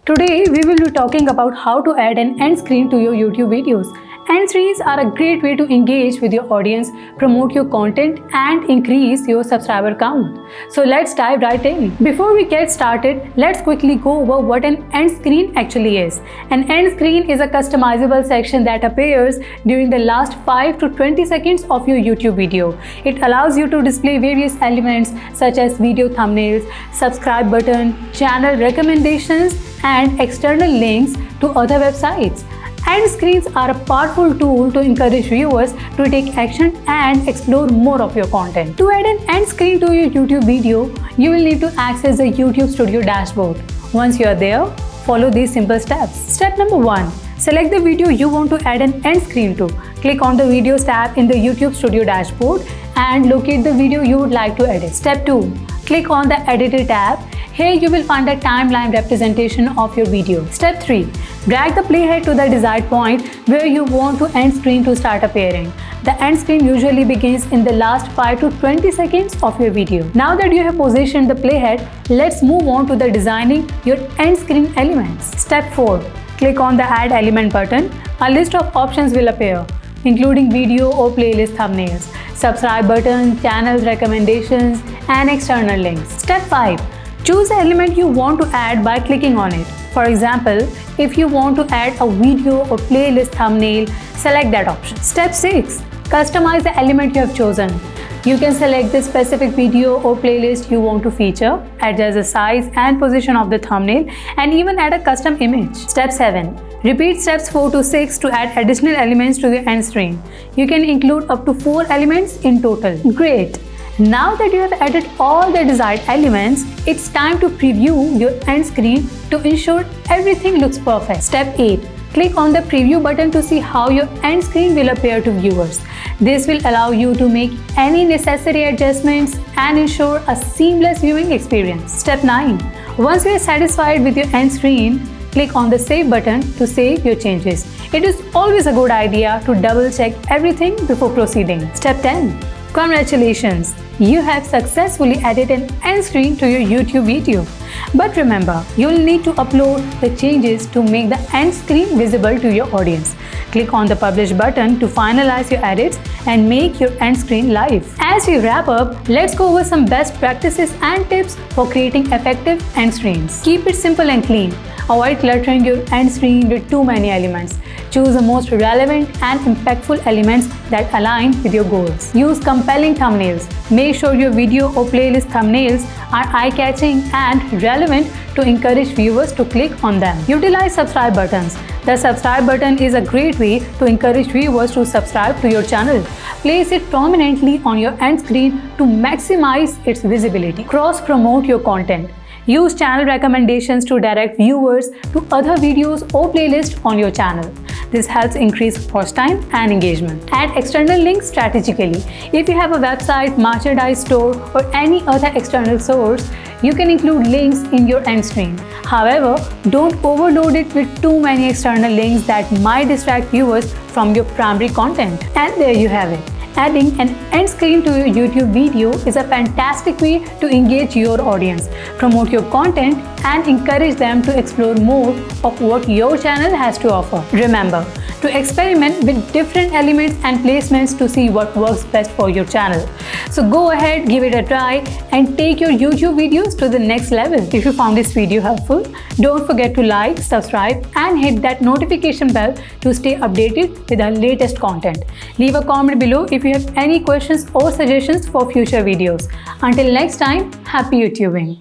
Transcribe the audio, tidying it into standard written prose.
Today we will be talking about how to add an end screen to your YouTube videos. End screens are a great way to engage with your audience, promote your content and increase your subscriber count. So let's dive right in. Before we get started, let's quickly go over what an end screen actually is. An end screen is a customizable section that appears during the last 5 to 20 seconds of your YouTube video. It allows you to display various elements such as video thumbnails, subscribe button, channel recommendations and external links to other websites. End screens are a powerful tool to encourage viewers to take action and explore more of your content. To add an end screen to your YouTube video, you will need to access the YouTube Studio dashboard. Once you are there, follow these simple steps. Step number 1. Select the video you want to add an end screen to. Click on the Videos tab in the YouTube Studio dashboard and locate the video you would like to edit. Step 2. Click on the Editor tab. Here you will find a timeline representation of your video. Step 3. Drag the playhead to the desired point where you want to end screen to start appearing. The end screen usually begins in the last 5 to 20 seconds of your video. Now that you have positioned the playhead, let's move on to the designing your end screen elements. Step 4. Click on the Add Element button. A list of options will appear, including video or playlist thumbnails, subscribe button, channels recommendations, and external links. Step 5. Choose the element you want to add by clicking on it. For example, if you want to add a video or playlist thumbnail, select that option. Step 6. Customize the element you have chosen. You can select the specific video or playlist you want to feature, adjust the size and position of the thumbnail, and even add a custom image. Step 7. Repeat steps 4 to 6 to add additional elements to your end screen. You can include up to 4 elements in total. Great! Now that you have added all the desired elements, it's time to preview your end screen to ensure everything looks perfect. Step 8. Click on the preview button to see how your end screen will appear to viewers. This will allow you to make any necessary adjustments and ensure a seamless viewing experience. Step 9. Once you are satisfied with your end screen, click on the Save button to save your changes. It is always a good idea to double check everything before proceeding. Step 10. Congratulations! You have successfully added an end screen to your YouTube video. But remember, you will need to upload the changes to make the end screen visible to your audience. Click on the Publish button to finalize your edits and make your end screen live. As we wrap up, let's go over some best practices and tips for creating effective end screens. Keep it simple and clean. Avoid cluttering your end screen with too many elements. Choose the most relevant and impactful elements that align with your goals. Use compelling thumbnails. Make sure your video or playlist thumbnails are eye-catching and relevant to encourage viewers to click on them. Utilize subscribe buttons. The subscribe button is a great way to encourage viewers to subscribe to your channel. Place it prominently on your end screen to maximize its visibility. Cross-promote your content. Use channel recommendations to direct viewers to other videos or playlists on your channel. This helps increase watch time and engagement. Add external links strategically. If you have a website, merchandise store, or any other external source, you can include links in your end screen. However, don't overload it with too many external links that might distract viewers from your primary content. And there you have it. Adding an end screen to your YouTube video is a fantastic way to engage your audience, promote your content, and encourage them to explore more of what your channel has to offer. Remember to experiment with different elements and placements to see what works best for your channel. So go ahead, give it a try, and take your YouTube videos to the next level. If you found this video helpful, don't forget to like, subscribe, and hit that notification bell to stay updated with our latest content. Leave a comment below if you have any questions or suggestions for future videos. Until next time, happy YouTubing!